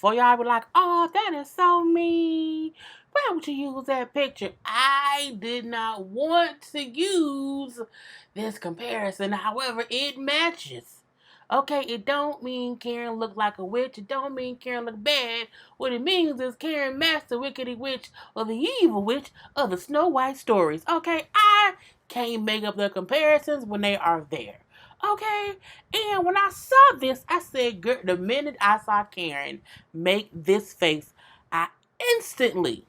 before y'all be like, oh, that is so mean. Why would you use that picture? I did not want to use this comparison. However, it matches. Okay, it don't mean Karen look like a witch. It don't mean Karen look bad. What it means is Karen matched the wicked witch or the evil witch of the Snow White stories. Okay, I can't make up the comparisons when they are there. Okay, and when I saw this, I said, girl, the minute I saw Karen make this face, I instantly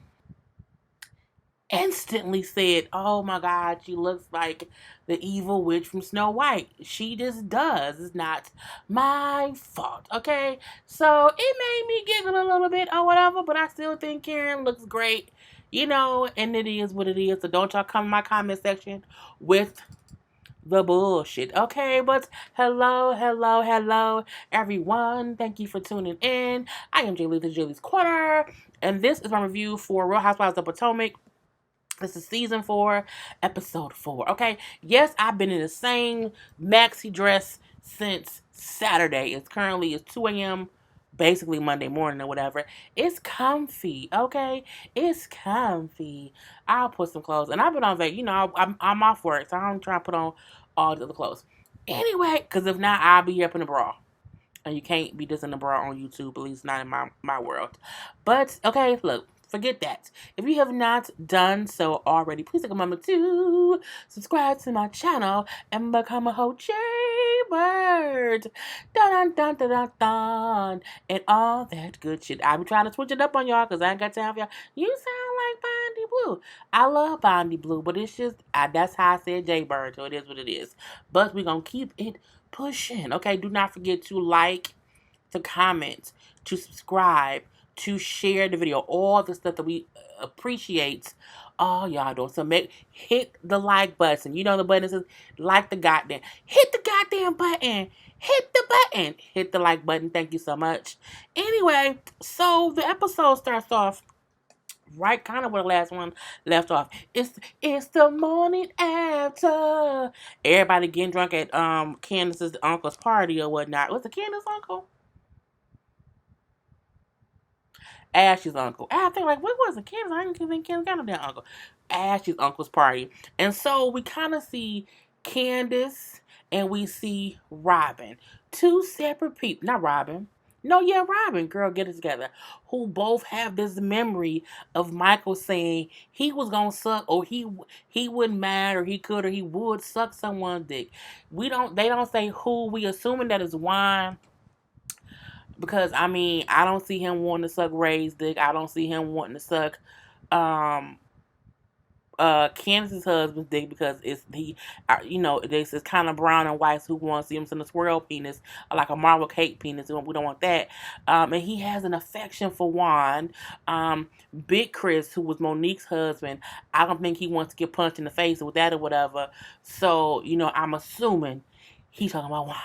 said, oh my God, she looks like the evil witch from Snow White. She just does. It's not my fault, okay? So it made me giggle a little bit or whatever, but I still think Karen looks great, and it is what it is. So don't y'all come in my comment section with the bullshit, okay? But hello, everyone. Thank you for tuning in. I am Julie's Corner, and this is my review for Real Housewives of Potomac. This is season 4, episode 4. Okay, yes, I've been in the same maxi dress since Saturday. It's 2 a.m. basically Monday morning or whatever. It's comfy, okay? It's comfy. I'll put some clothes, and I've been on vacation. I'm off work, so I'm trying to put on all the other clothes. Anyway, because if not, I'll be up in the bra. And you can't be this in the bra on YouTube, at least not in my world. But, okay, look. Forget that. If you have not done so already, please take a moment to subscribe to my channel and become a whole J-Bird. Dun, dun, dun, dun, dun, dun, and all that good shit. I'm trying to switch it up on y'all because I ain't got time for y'all. You sound like Bondy Blue. I love Bondy Blue, but it's just, that's how I said J-Bird, so it is what it is. But we're going to keep it pushing. Okay, do not forget to like, to comment, to subscribe, to share the video, all the stuff that we appreciate. All y'all doing. So hit the like button. You know the button says like the goddamn. Hit the goddamn button. Hit the button. Hit the like button. Thank you so much. Anyway, so the episode starts off right kind of where the last one left off. It's the morning after. Everybody getting drunk at Candace's uncle's party or whatnot. Was it Candace's uncle? Ashley's uncle. I think like what was it? Candace? I didn't think Candace got no damn uncle. Ashley's uncle's party. And so we kind of see Candace and we see Robin. Two separate people. Not Robin. No, yeah, Robin, girl, get it together. Who both have this memory of Michael saying he was gonna suck, or he wouldn't mind, or he could, or he would suck someone's dick. They don't say who. We assuming that is Juan. Because I mean, I don't see him wanting to suck Ray's dick. I don't see him wanting to suck um Candace's husband's dick because this is kind of brown and white. So who wants to see him in a swirl penis, like a marble cake penis? We don't want that. And he has an affection for Juan. Big Chris, who was Monique's husband, I don't think he wants to get punched in the face with that or whatever. So I'm assuming he's talking about Juan.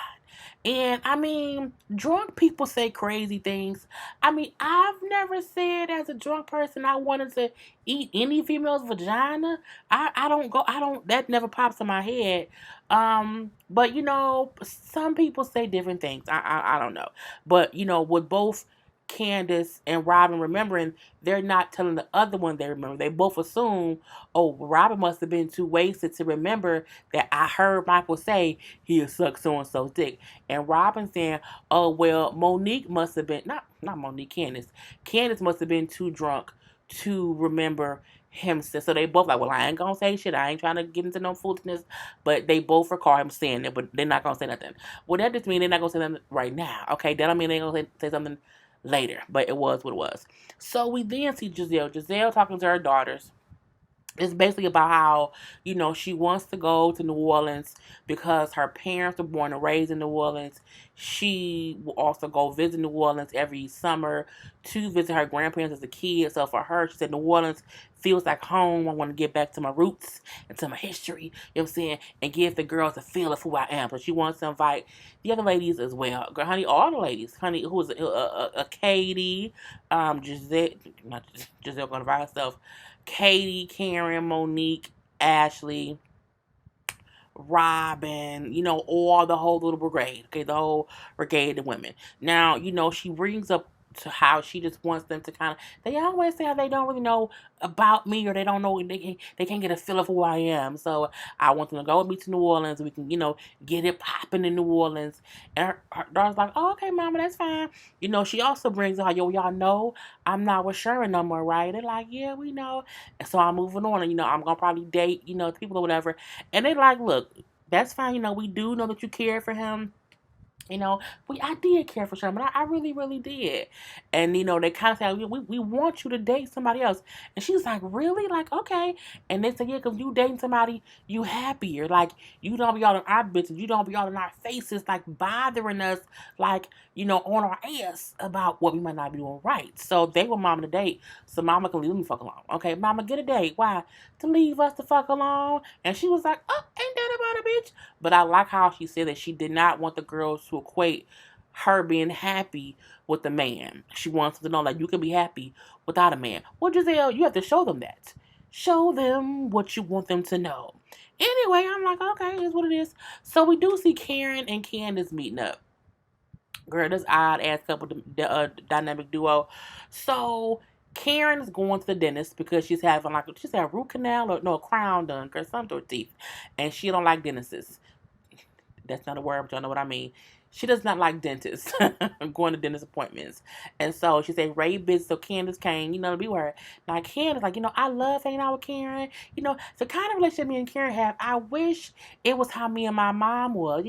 And I mean, drunk people say crazy things. I mean, I've never said as a drunk person I wanted to eat any female's vagina. That never pops in my head. But some people say different things. I don't know. But with both Candace and Robin remembering, they're not telling the other one they remember. They both assume, oh, Robin must have been too wasted to remember that I heard Michael say he'll suck so-and-so's dick. And Robin saying, oh, well, Monique must have been, not Monique, Candace. Candace must have been too drunk to remember him. So they both like, well, I ain't gonna say shit. I ain't trying to get into no foolishness. But they both recall him saying it, but they're not gonna say nothing. Well, that just means they're not gonna say nothing right now. Okay, that don't mean they're gonna say something later, but it was what it was. So we then see Giselle talking to her daughters. It's basically about how, she wants to go to New Orleans because her parents were born and raised in New Orleans. She will also go visit New Orleans every summer to visit her grandparents as a kid. So for her, she said, New Orleans feels like home. I want to get back to my roots and to my history, you know what I'm saying, and give the girls a feel of who I am. So she wants to invite the other ladies as well. Girl, honey, all the ladies. Honey, who was Katie, Giselle, not Giselle going to invite herself. Katie, Karen, Monique, Ashley, Robin, all the whole little brigade. Okay, the whole brigade of women. Now, she brings up to how she just wants them to kind of, they always say how they don't really know about me, or they don't know, they can't get a feel of who I am. So I want them to go with me to New Orleans. We can, get it popping in New Orleans. And her daughter's like, oh, okay, mama, that's fine. She also brings up, yo, y'all know I'm not with Sherman no more, right? They're like, yeah, we know. And so I'm moving on, and I'm gonna probably date, people or whatever. And they like, look, that's fine. We do know that you care for him. I did care for Sherman. I really, really did. And, they kind of said, we want you to date somebody else. And she's like, really? Like, okay. And they said, yeah, because you dating somebody, you happier. Like, you don't be all in our business. You don't be all in our faces, like, bothering us, like, on our ass about what we might not be doing right. So they want mama to date, so mama can leave me fuck alone. Okay, mama, get a date. Why? To leave us the fuck alone. And she was like, oh, ain't that about a bitch? But I like how she said that she did not want the girls to equate her being happy with the man. She wants them to know, like, you can be happy without a man. Well, Giselle, you have to show them that. Show them what you want them to know. Anyway, I'm like, okay, it's what it is. So we do see Karen and Candace meeting up. Girl, this odd ass couple, dynamic duo. So Karen is going to the dentist because she's having she's had a root canal or no, a crown done, girl, something to her teeth, and she don't like dentists. That's not a word, but y'all know what I mean. She does not like dentists. Going to dentist appointments. And so she said, Ray busy, so Candace came, to be with her. Now Candace, like, I love hanging out with Karen. The kind of relationship me and Karen have, I wish it was how me and my mom was,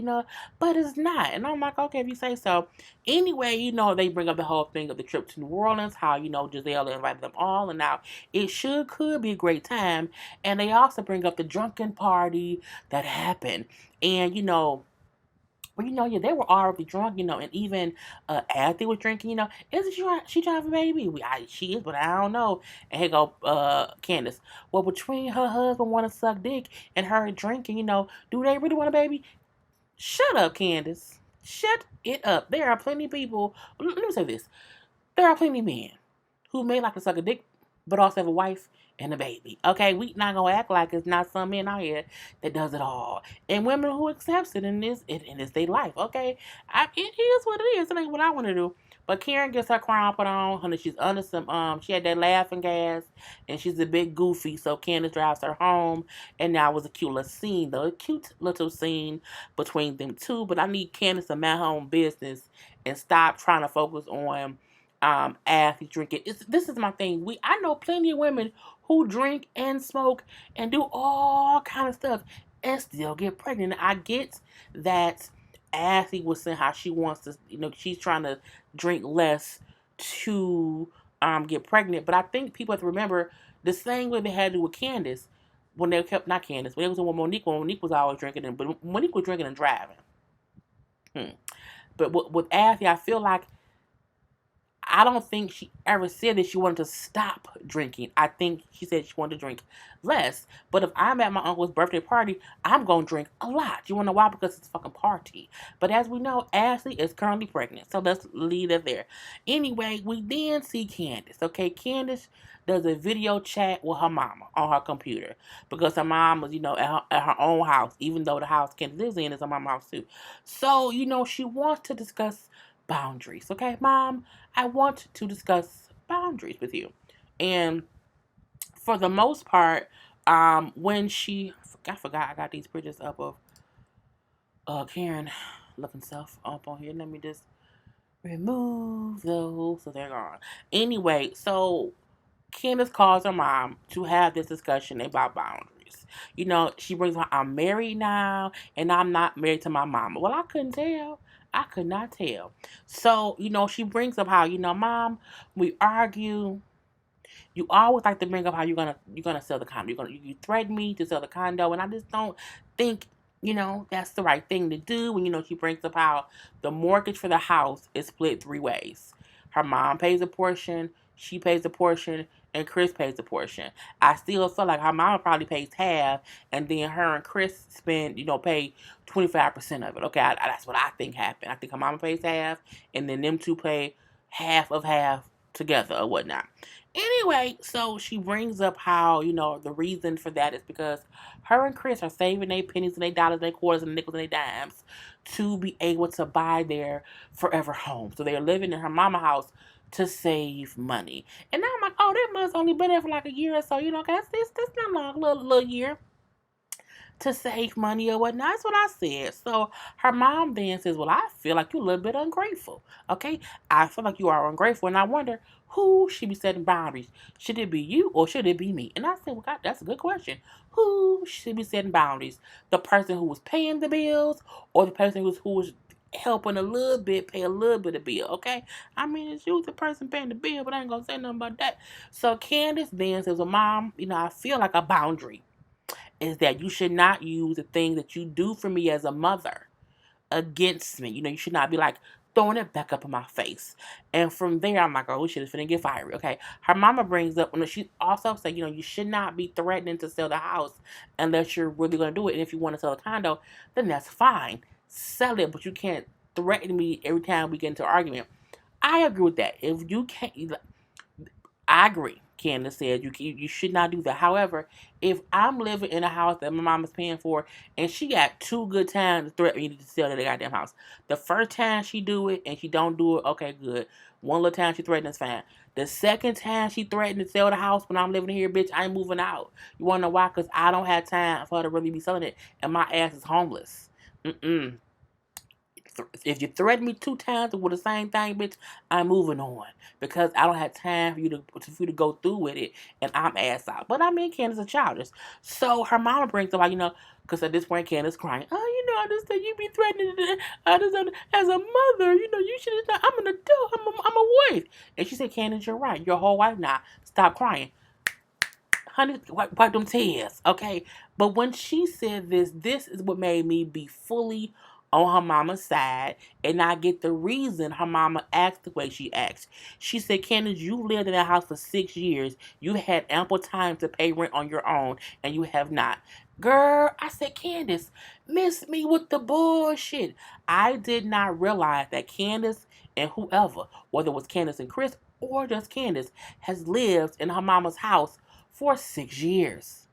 but it's not. And I'm like, okay, if you say so. Anyway, they bring up the whole thing of the trip to New Orleans, how, Giselle invited them all, and now it could be a great time. And they also bring up the drunken party that happened. And, well, yeah, they were already drunk, and even Athy was drinking, isn't she driving, baby? She is, but I don't know. And here go Candace. Well, between her husband want to suck dick and her drinking, do they really want a baby? Shut up, Candace. Shut it up. There are plenty of people. Let me say this. There are plenty of men who may like to suck a dick, but also have a wife and a baby. Okay, we not gonna act like it's not some men out here that does it all, and women who accepts it in this their life. Okay, it is what it is. It ain't what I want to do. But Karen gets her crown put on. Honey, she's under some she had that laughing gas, and she's a bit goofy. So Candace drives her home, and now was a cute little scene, though, a cute little scene between them two. But I need Candace to mind her own business and stop trying to focus on athletes drinking. This is my thing. I know plenty of women who drink and smoke and do all kind of stuff and still get pregnant. I get that Ashley was saying how she wants to, she's trying to drink less to get pregnant. But I think people have to remember the same way they had to do with Candace when they kept, not Candace, when it was with Monique, when Monique was always drinking, but Monique was drinking and driving. But with Ashley, I feel like I don't think she ever said that she wanted to stop drinking. I think she said she wanted to drink less. But if I'm at my uncle's birthday party, I'm going to drink a lot. You want to know why? Because it's a fucking party. But as we know, Ashley is currently pregnant. So let's leave it there. Anyway, we then see Candace. Okay, Candace does a video chat with her mama on her computer. Because her mom was, at her own house. Even though the house Candace lives in is her mom's house too. So, she wants to discuss boundaries. Okay, Mom, I want to discuss boundaries with you. And for the most part, when I forgot I got these pictures up of Karen looking stuff up on here. Let me just remove those so they're gone. Anyway, so Candace calls her mom to have this discussion about boundaries. She brings up, I'm married now, and I'm not married to my mama. Well, I couldn't tell. I could not tell. So, she brings up how, Mom, we argue. You always like to bring up how you're gonna sell the condo. You threaten me to sell the condo, and I just don't think that's the right thing to do. When she brings up how the mortgage for the house is split 3 ways. Her mom pays a portion, she pays a portion, and Chris pays a portion. I still feel like her mom probably pays half, and then her and Chris pay 25% of it. Okay, that's what I think happened. I think her mama pays half, and then them two pay half of half together or whatnot. Anyway, so she brings up how, the reason for that is because her and Chris are saving their pennies and their dollars and their quarters and nickels and their dimes to be able to buy their forever home. So they're living in her mama house to save money. And now I'm like, oh, that must only been there for like a year or so. That's not long, little year to save money or whatnot. That's what I said. So her mom then says, well, I feel like you're a little bit ungrateful. Okay? I feel like you are ungrateful. And I wonder who should be setting boundaries. Should it be you or should it be me? And I said, well, God, that's a good question. Who should be setting boundaries? The person who was paying the bills or the person who was helping a little bit, pay a little bit of bill, okay? I mean, it's you the person paying the bill, but I ain't gonna say nothing about that. So Candace then says, well, Mom, I feel like a boundary is that you should not use the thing that you do for me as a mother against me. You should not be like throwing it back up in my face. And from there, I'm like, oh, shit, it's finna get fiery. Okay. Her mama brings up, she also said, you should not be threatening to sell the house unless you're really going to do it. And if you want to sell a condo, then that's fine. Sell it, but you can't threaten me every time we get into an argument. I agree with that. If you can't, I agree. Candace said you should not do that. However, if I'm living in a house that my mom is paying for, and she got two good times to threaten me to sell that goddamn house. The first time she do it and she don't do it, okay, good. One little time she threatened, it's fine. The second time she threatened to sell the house when I'm living here, bitch, I ain't moving out. You wanna know why? Because I don't have time for her to really be selling it, and my ass is homeless. Mm-mm. If you threaten me two times with the same thing, bitch, I'm moving on because I don't have time for you to go through with it, and I'm ass out. But I mean, Candace is childish, so her mama brings up like because at this point Candace crying. Oh, I understand you be threatening. I just as a mother, you should have. I'm an adult. I'm a wife, and she said, Candace, you're right. You're a whole wife now. Stop crying. Honey, wipe them tears, okay? But when she said this is what made me be fully on her mama's side and I get the reason her mama acts the way she acts. She said, Candace, you lived in that house for 6 years. You had ample time to pay rent on your own, and you have not. Girl, I said, Candace, miss me with the bullshit. I did not realize that Candace and whoever, whether it was Candace and Chris or just Candace, has lived in her mama's house for 6 years.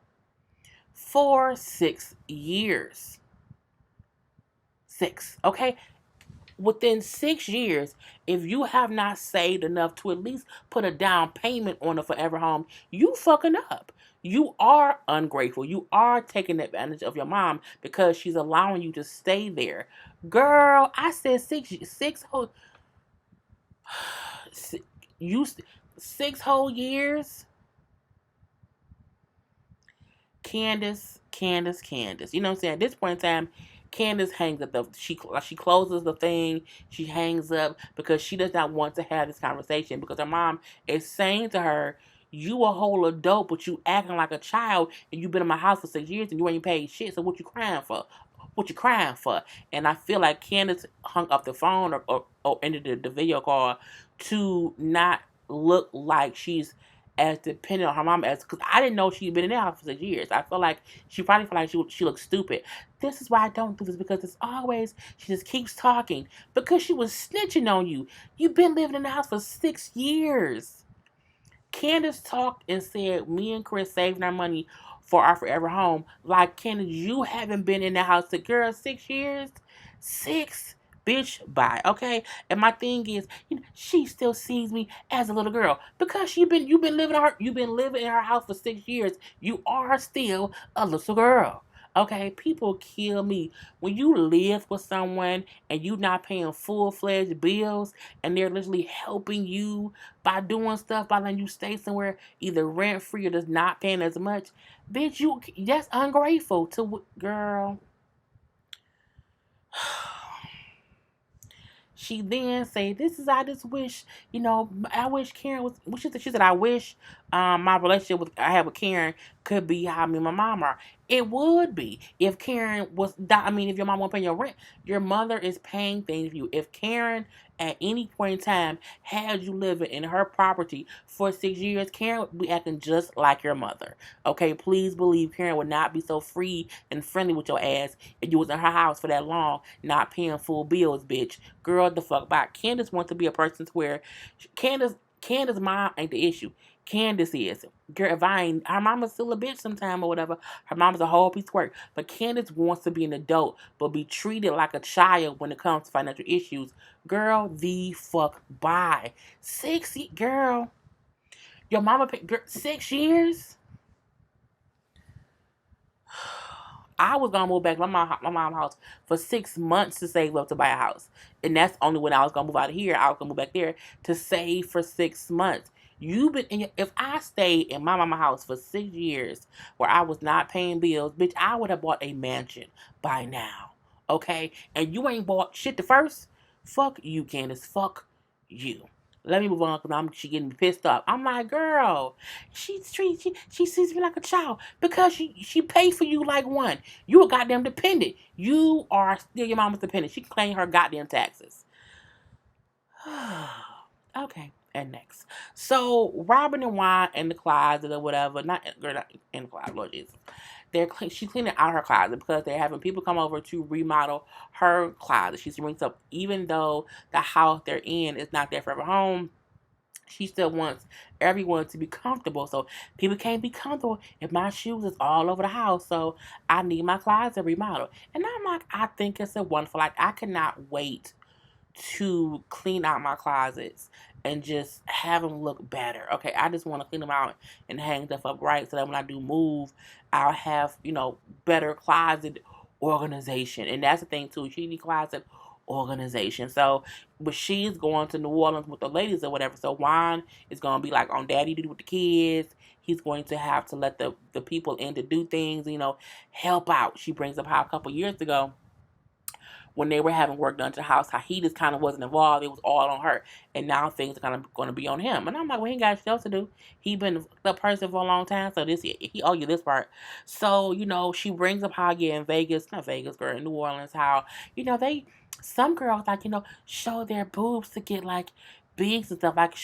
For 6 years. Six, okay? Within 6 years, if you have not saved enough to at least put a down payment on a forever home, you fucking up. You are ungrateful. You are taking advantage of your mom because she's allowing you to stay there. Girl, I said six whole, you, 6 whole years. Candace. You know what I'm saying? At this point in time, Candace hangs up she closes the thing, she hangs up because she does not want to have this conversation because her mom is saying to her, you a whole adult, but you acting like a child and you've been in my house for 6 years and you ain't paid shit, so what you crying for? What you crying for? And I feel like Candace hung up the phone or ended the video call to not look like she's as dependent on her mom as because I didn't know she'd been in that house for 6 years. I feel like she probably felt like she looked stupid. This is why I don't do this because it's always she just keeps talking because she was snitching on you. You've been living in the house for 6 years. Candace talked and said, me and Chris saving our money for our forever home. Like, Candace, you haven't been in the house, girl, 6 years? Six? Bitch, bye, okay? And my thing is, she still sees me as a little girl because you've been living in her house for 6 years. You are still a little girl. Okay, people kill me when you live with someone and you not paying full-fledged bills and they're literally helping you by doing stuff, by letting you stay somewhere either rent free or just not paying as much. Bitch, that's ungrateful to girl. She then say, "This is I just wish I wish Karen was." She said, "I wish my relationship with I have with Karen could be how me and my mom are. It would be if Karen was. I mean, if your mom won't pay your rent, your mother is paying things for you. If Karen at any point in time had you living in her property for 6 years, Karen would be acting just like your mother. Okay, please believe Karen would not be so free and friendly with your ass if you was in her house for that long, not paying full bills, bitch. Girl, the fuck back. Candace wants to be a person where Candace mom ain't the issue. Candace is. Girl, if I ain't, her mama's still a bitch sometime or whatever. Her mama's a whole piece of work. But Candace wants to be an adult, but be treated like a child when it comes to financial issues. Girl, the fuck bye. Girl, your mama paid, girl, 6 years? I was gonna move back to my mom's house for 6 months to save up to buy a house, and that's only when I was gonna move out of here. I was gonna move back there to save for 6 months. You been in if I stayed in my mama house for 6 years where I was not paying bills, bitch, I would have bought a mansion by now. Okay, and you ain't bought shit the first. Fuck you, Candace. Fuck you. Let me move on because she getting me pissed off. I'm like, girl, she sees me like a child because she paid for you like one. You a goddamn dependent. You are still your mama's dependent. She can claim her goddamn taxes. Okay, and next. So Robin and Juan in the closet or whatever, not in the closet, Lord Jesus. She's cleaning out her closet because they're having people come over to remodel her closet. She's brings up, even though the house they're in is not their forever home, she still wants everyone to be comfortable. So people can't be comfortable if my shoes is all over the house. So I need my closet remodeled. And I'm like, I think it's a wonderful, like, I cannot wait to clean out my closets and just have them look better. Okay, I just want to clean them out and hang stuff up right so that when I do move, I'll have, better closet organization. And that's the thing too. She need closet organization. So, but she's going to New Orleans with the ladies or whatever. So Juan is going to be like on daddy duty with the kids. He's going to have to let the people in to do things, help out. She brings up how a couple years ago when they were having work done to the house, how he just kind of wasn't involved. It was all on her. And now things are kind of going to be on him. And I'm like, well, he ain't got shit else to do. He been the person for a long time, so he owe you this part. So, she brings up how, yeah, in Vegas, not Vegas, girl, in New Orleans, how, some girls, like, show their boobs to get, like, bigs and stuff. Like,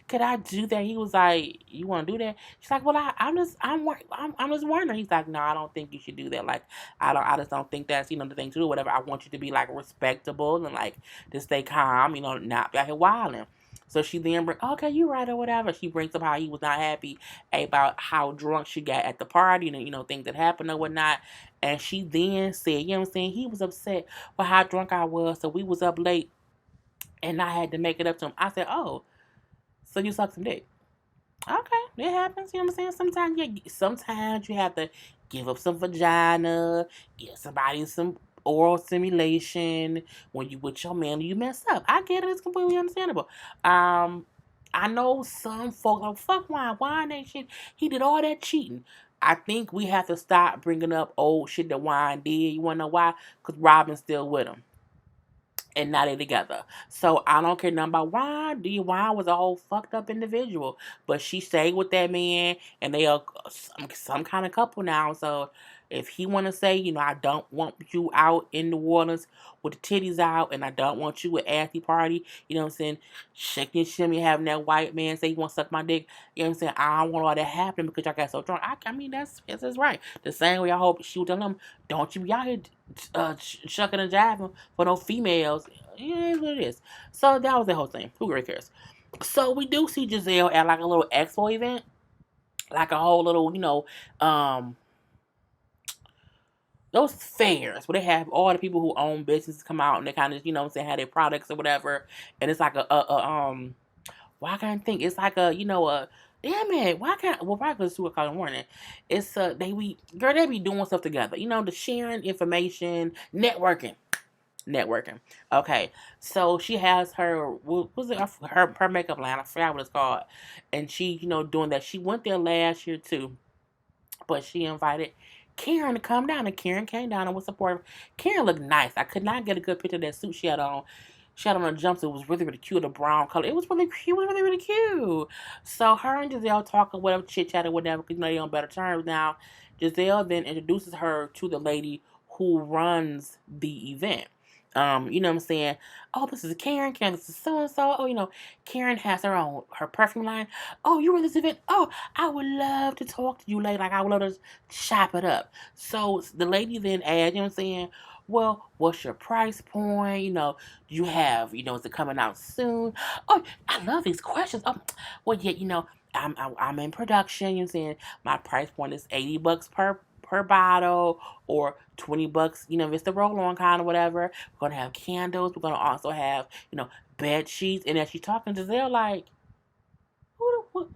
could I do that? He was like, you want to do that? She's like, well, I'm just wondering. He's like, no, I don't think you should do that. Like, I just don't think that's, the thing to do, whatever. I want you to be, like, respectable and, like, to stay calm, not be out here wilding. So she then okay, you right or whatever. She brings up how he was not happy about how drunk she got at the party and, things that happened or whatnot. And she then said, you know what I'm saying, he was upset with how drunk I was, so we was up late and I had to make it up to him. I said, oh, so you suck some dick. Okay, it happens. You know what I'm saying? Sometimes you have to give up some vagina, give somebody some oral stimulation when you with your man. You mess up. I get it. It's completely understandable. I know some folks like fuck wine ain't shit. He did all that cheating. I think we have to stop bringing up old shit that Wine did. You wanna know why? Because Robin's still with him and now they together. So I don't care nothing about Juan. Juan was a whole fucked up individual, but she stayed with that man, and they are some kind of couple now. So if he want to say, I don't want you out in New Orleans with the titties out, and I don't want you at Athy party, you know what I'm saying, shaking shimmy, having that white man say he want to suck my dick, you know what I'm saying, I don't want all that happening because I got so drunk. I mean, that's right. The same way I hope she would tell him, don't you be out here shucking and jiving for no females. Yeah, it is what it is. So that was the whole thing. Who really cares? So we do see Giselle at like a little expo event, like a whole little, those fairs where they have all the people who own businesses come out and they kind of, say have their products or whatever, and it's like why can't I think? It's like a damn it, why can't, well, probably because it's 2 o'clock in the morning. It's they be doing stuff together, the sharing information, networking. Okay, so she has her, what was it, her makeup line, I forgot what it's called, and she, doing that. She went there last year too, but she invited Karen to come down, and Karen came down and was supportive. Karen looked nice. I could not get a good picture of that suit she had on. She had on a jumpsuit. It was really, really cute, a brown color. It was really cute. It was really, really cute. So her and Giselle talking, whatever, chit chat or whatever, because they're on better terms now. Giselle then introduces her to the lady who runs the event. You know what I'm saying? Oh, this is Karen. Karen, this is so and so. Oh, Karen has her perfume line. Oh, you run this event. Oh, I would love to talk to you later. Like, I would love to chop it up. So the lady then adds, you know what I'm saying? Well, what's your price point? Do you have, is it coming out soon? Oh, I love these questions. Oh, well, yeah, I'm in production. You know what I'm saying? My price point is $80 per bottle, or $20. You know, if it's the roll on kind or whatever. We're gonna have candles. We're gonna also have bed sheets. And as she's talking to Giselle, like, who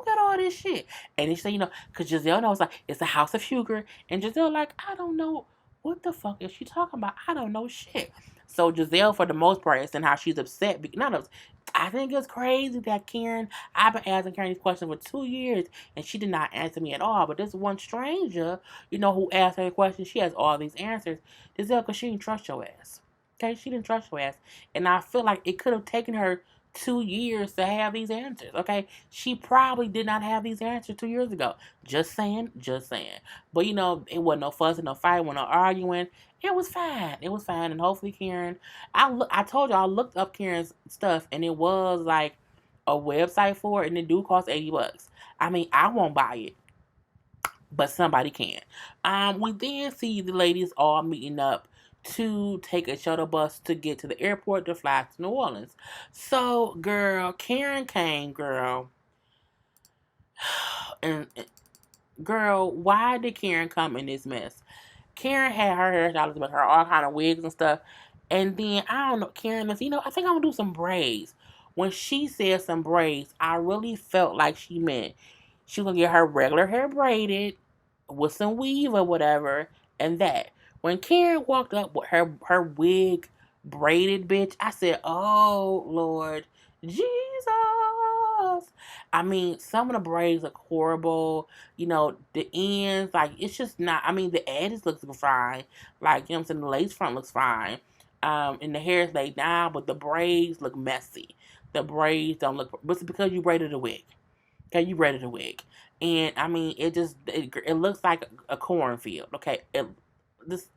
got all this shit? And she said, because Giselle knows, like, it's a house of Huger. And Giselle, like, I don't know what the fuck is she talking about. I don't know shit. So Giselle, for the most part, is in how she's upset. None of us. I think it's crazy that Karen, I've been asking Karen these questions for 2 years, and she did not answer me at all. But this one stranger, who asked her a question, she has all these answers. Giselle, because she didn't trust your ass. Okay, she didn't trust your ass. And I feel like it could have taken her 2 years to have these answers. Okay, she probably did not have these answers 2 years ago. Just saying, just saying. But it wasn't no fussing, no fighting, no arguing. It was fine. It was fine, and hopefully Karen. I told you I looked up Karen's stuff, and it was like a website for it, and it do cost $80. I mean, I won't buy it, but somebody can. We then see the ladies all meeting up to take a shuttle bus to get to the airport to fly to New Orleans. So, girl, Karen came, girl. And, girl, why did Karen come in this mess? Karen had her hairstylist with her all kind of wigs and stuff. And then, I don't know, Karen, I think I'm going to do some braids. When she said some braids, I really felt like she meant she was going to get her regular hair braided with some weave or whatever, and that. When Karen walked up with her wig braided, bitch, I said, "Oh Lord, Jesus!" I mean, some of the braids look horrible. The ends, like, it's just not. I mean, the edges looks fine. Like, what I'm saying, the lace front looks fine. And the hair is laid down, but the braids look messy. The braids don't look. But it's because you braided a wig. Okay, you braided a wig. And I mean, it looks like a cornfield. Okay, this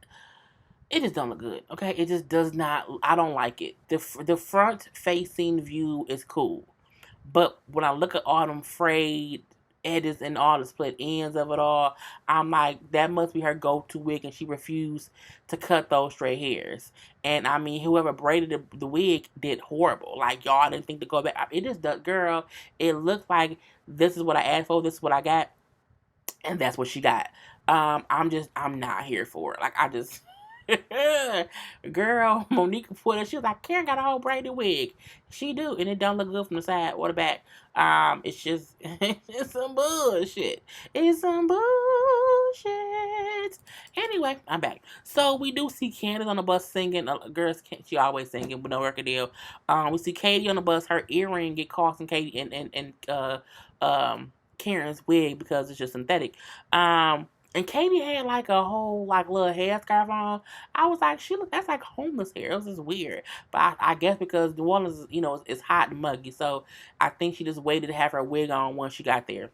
it just don't look good. Okay, it just does not. I don't like it. The front facing view is cool, but when I look at all them frayed edges and all the split ends of it all, I'm like, that must be her go-to wig, and she refused to cut those straight hairs. And I mean, whoever braided the wig did horrible. Like, y'all didn't think to go back. It just does, girl. It looks like this is what I asked for. This is what I got, and that's what she got. I'm not here for it. Like, I just. Girl, Monique put it. She was like, Karen got a whole braided wig. She do, and it don't look good from the side or the back. It's just it's some bullshit. It's some bullshit. Anyway, I'm back. So we do see Candace on the bus singing. Girls, she always singing, but no record deal. We see Katie on the bus. Her earring get caught in Katie and Karen's wig because it's just synthetic. And Katie had like a whole like little headscarf on. I was like, that's like homeless hair. It was just weird. But I guess because New Orleans, is hot and muggy, so I think she just waited to have her wig on once she got there.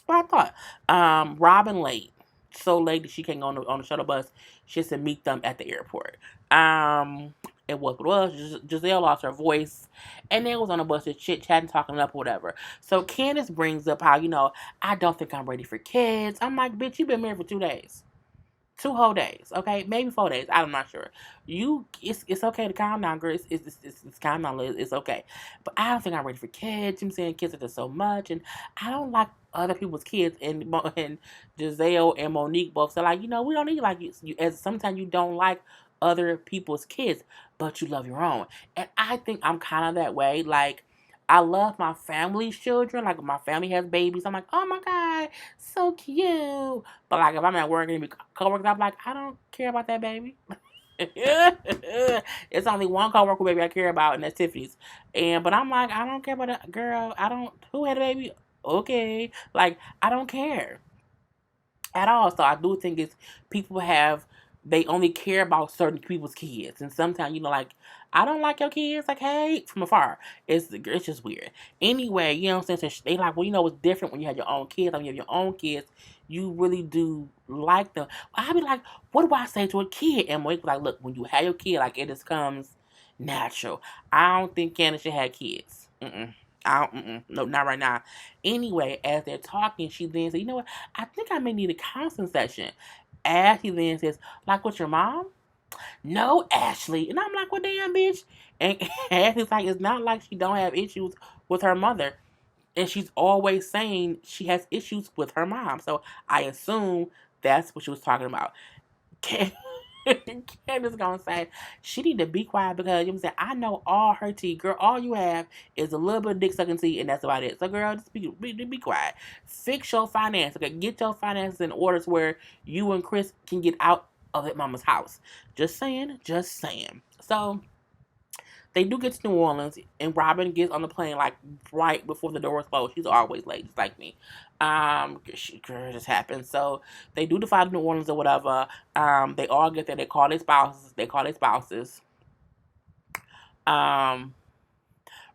But I thought, Robin late, so late that she can't go on the shuttle bus. She has to meet them at the airport. It was what it was. Giselle lost her voice, and then was on the bus just chit chatting, talking up, whatever. So Candace brings up how I don't think I'm ready for kids. I'm like, bitch, you've been married for 2 days. 2 whole days, okay, maybe 4 days. I'm not sure. It's okay to calm down, girl. It's calm down. It's okay, but I don't think I'm ready for kids. I'm saying kids are just so much, and I don't like other people's kids. And Giselle and Monique both said, like, we don't need like you. As sometimes you don't like other people's kids, but you love your own. And I think I'm kind of that way. Like, I love my family's children. Like, my family has babies, I'm like, oh my god, so cute. But like, if I'm at work and be coworkers, I'm like, I don't care about that baby. It's only one coworker baby I care about, and that's Tiffany's. But I'm like, I don't care about that girl. I don't. Who had a baby? Okay, like, I don't care at all. So I do think it's people they only care about certain people's kids, and sometimes like, I don't like your kids, like, hey, from afar. It's just weird. Anyway, you know what I'm saying? So they like, well, it's different when you have your own kids. When you have your own kids, you really do like them. I be like, what do I say to a kid? And Monique like, look, when you have your kid, like, it just comes natural. I don't think Candace should have kids. No, not right now. Anyway, as they're talking, she then said, you know what? I think I may need a counseling session. Ashley then says, like, with your mom? No, Ashley. And I'm like, well, damn, bitch. And Ashley's like, it's not like she don't have issues with her mother. And she's always saying she has issues with her mom. So I assume that's what she was talking about. Can- Candace gonna say she need to be quiet because you know what I'm saying I know all her tea, girl. All you have is a little bit of dick sucking tea, and that's about it. So, girl, just be quiet. Fix your finances. Okay, get your finances in order to where you and Chris can get out of that mama's house. Just saying, just saying. So they do get to New Orleans, and Robin gets on the plane like right before the doors close. She's always late, just like me. Girl, it just happens. So they do fly to New Orleans or whatever. They all get there. They call their spouses. Um,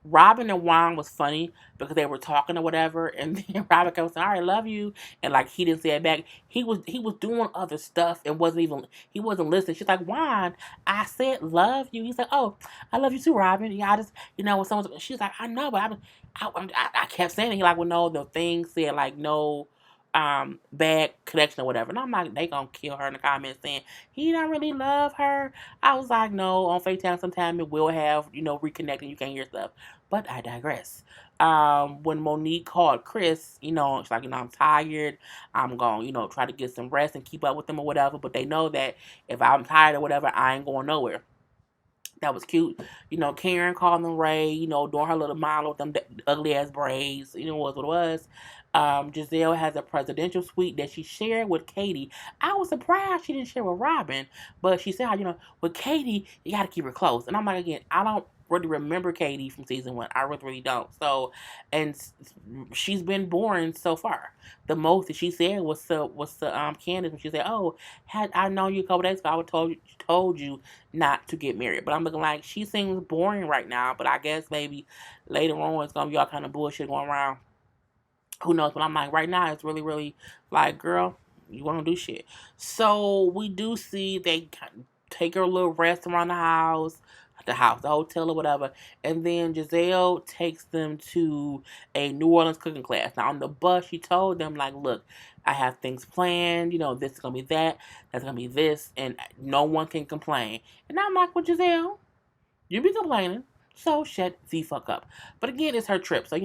Robin and Juan was funny because they were talking or whatever, and then Robin kept saying, "All right, love you," and like he didn't say it back. He was doing other stuff and he wasn't listening. She's like, "Juan, I said love you." He's like, "Oh, I love you too, Robin." Yeah, I just when someone's she's like, "I know," but I kept saying it. He like, "Well, no, the thing said like no." Bad connection or whatever. And I'm like, they gonna kill her in the comments saying he don't really love her. I was like, no, on FaceTime sometime it will have, reconnecting, you can hear stuff. But I digress. When Monique called Chris, she's like, I'm tired. I'm going, try to get some rest and keep up with them or whatever. But they know that if I'm tired or whatever, I ain't going nowhere. That was cute. Karen calling them Ray, doing her little model with them ugly ass braids. Was what it was. Giselle has a presidential suite that she shared with Katie. I was surprised she didn't share with Robin, but she said, with Katie, you got to keep her close. And I'm like, again, I don't really remember Katie from season 1. I really don't. So, and she's been boring so far. The most that she said was to Candace when she said, "Oh, had I known you a couple days ago, I would told you not to get married." But I'm looking like she seems boring right now. But I guess maybe later on it's gonna be all kind of bullshit going around. Who knows? But I'm like, right now it's really, really like, girl, you want to do shit. So we do see they take her a little rest around the hotel or whatever, and then Giselle takes them to a New Orleans cooking class. Now on the bus, she told them like, look, I have things planned. This is gonna be that. That's gonna be this, and no one can complain. And I'm like, well, Giselle, you be complaining, so shut the fuck up. But again, it's her trip. So, at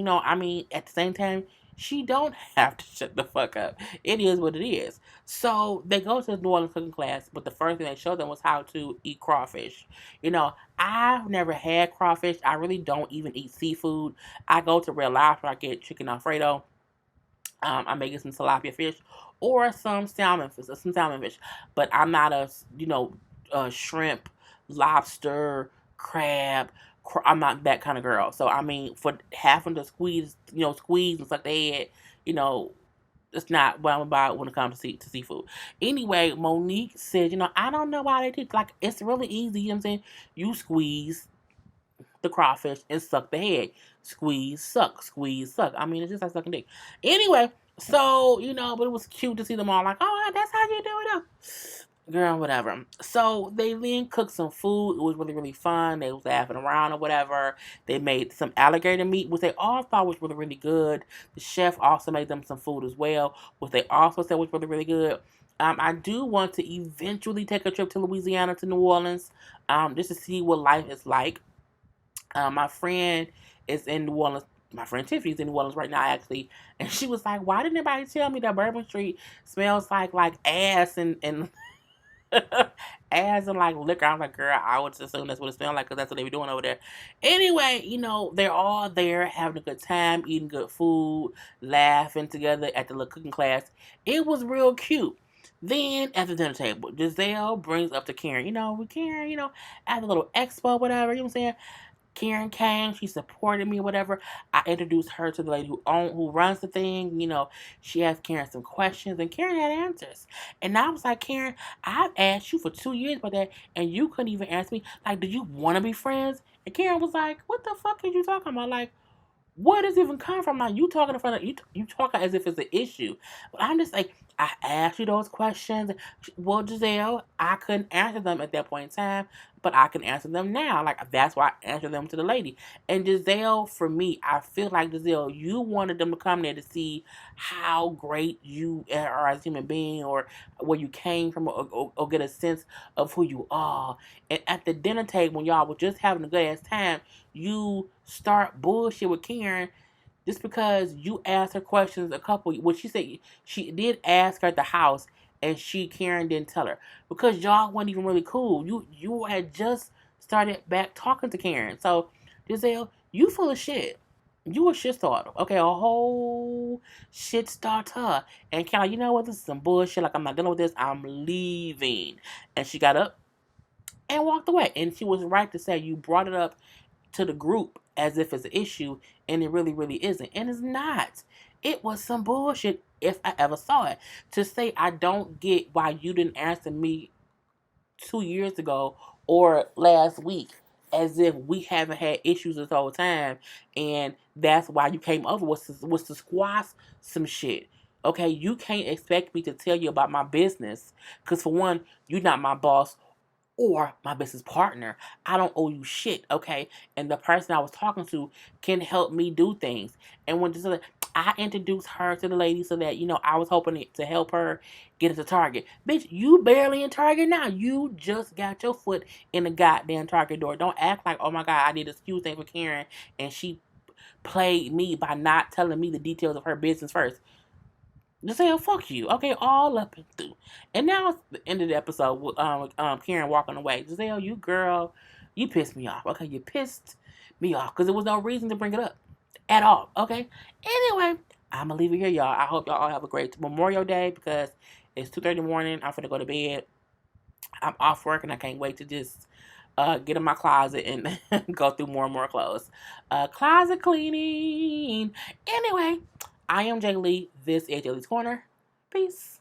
the same time, she don't have to shut the fuck up. It is what it is. So they go to the New Orleans cooking class, but the first thing they showed them was how to eat crawfish. I've never had crawfish. I really don't even eat seafood. I go to Red Lobster, I get chicken Alfredo. I may get some tilapia fish or some salmon fish. But I'm not shrimp, lobster, crab. I'm not that kind of girl. So for having to squeeze and suck the head, you know, it's not what I'm about when it comes to seafood. Anyway, Monique said, I don't know why they teach. Like, it's really easy. You know what I'm saying? You squeeze the crawfish and suck the head. Squeeze, suck, squeeze, suck. It's just like sucking dick. Anyway, so, but it was cute to see them all like, oh, that's how you do it. Girl, whatever. So they then cooked some food. It was really, really fun. They was laughing around or whatever. They made some alligator meat, which they all thought was really, really good. The chef also made them some food as well, which they also said was really, really good. I do want to eventually take a trip to Louisiana, to New Orleans, just to see what life is like. My friend is in New Orleans. My friend Tiffany's in New Orleans right now, actually, and she was like, "Why didn't anybody tell me that Bourbon Street smells like ass and ass and like liquor?" I'm like, "Girl, I would assume that's what it smells like because that's what they be doing over there." Anyway, they're all there having a good time, eating good food, laughing together at the little cooking class. It was real cute. Then at the dinner table, Giselle brings up to Karen, with Karen, at the little expo, whatever, you know what I'm saying? Karen came, she supported me, whatever. I introduced her to the lady who runs the thing. She asked Karen some questions, and Karen had answers. And I was like, Karen, I've asked you for 2 years about that, and you couldn't even ask me. Like, do you want to be friends? And Karen was like, what the fuck are you talking about? Like, where does it even come from? Like, you talking in front of you talking as if it's an issue. But I'm just like, I asked you those questions. Well, Giselle, I couldn't answer them at that point in time, but I can answer them now. Like, that's why I answered them to the lady. And Giselle, for me, I feel like, Giselle, you wanted them to come there to see how great you are as a human being, or where you came from, or get a sense of who you are. And at the dinner table, when y'all were just having a good ass time, you start bullshit with Karen. just because you asked her questions a couple, what she said, she did ask her at the house, and Karen didn't tell her because y'all weren't even really cool. You had just started back talking to Karen. So Giselle, you full of shit. You a shit starter. Okay, a whole shit starter. And Karen, you know what? This is some bullshit. Like, I'm not dealing with this. I'm leaving. And she got up and walked away. And she was right to say you brought it up to the group as if it's an issue, and it really, really isn't. And it's not. It was some bullshit if I ever saw it. To say I don't get why you didn't answer me 2 years ago or last week as if we haven't had issues this whole time, and that's why you came over was to squash some shit. Okay, you can't expect me to tell you about my business because for one, you're not my boss or my business partner. I don't owe you shit, okay? And the person I was talking to can help me do things. And when I introduced her to the lady so that, I was hoping to help her get into Target. Bitch, you barely in Target now. You just got your foot in the goddamn Target door. Don't act like, oh my God, I did a few things for Karen and she played me by not telling me the details of her business first. Giselle, fuck you. Okay, all up and through. And now it's the end of the episode with Karen walking away. Giselle, you girl, you pissed me off. Okay, you pissed me off because there was no reason to bring it up at all. Okay. Anyway, I'm gonna leave it here, y'all. I hope y'all all have a great Memorial Day because it's 2:30 in the morning. I'm gonna go to bed. I'm off work and I can't wait to just get in my closet and go through more and more clothes. Closet cleaning. Anyway, I am Jay Lee. This is Jay Lee's Corner. Peace.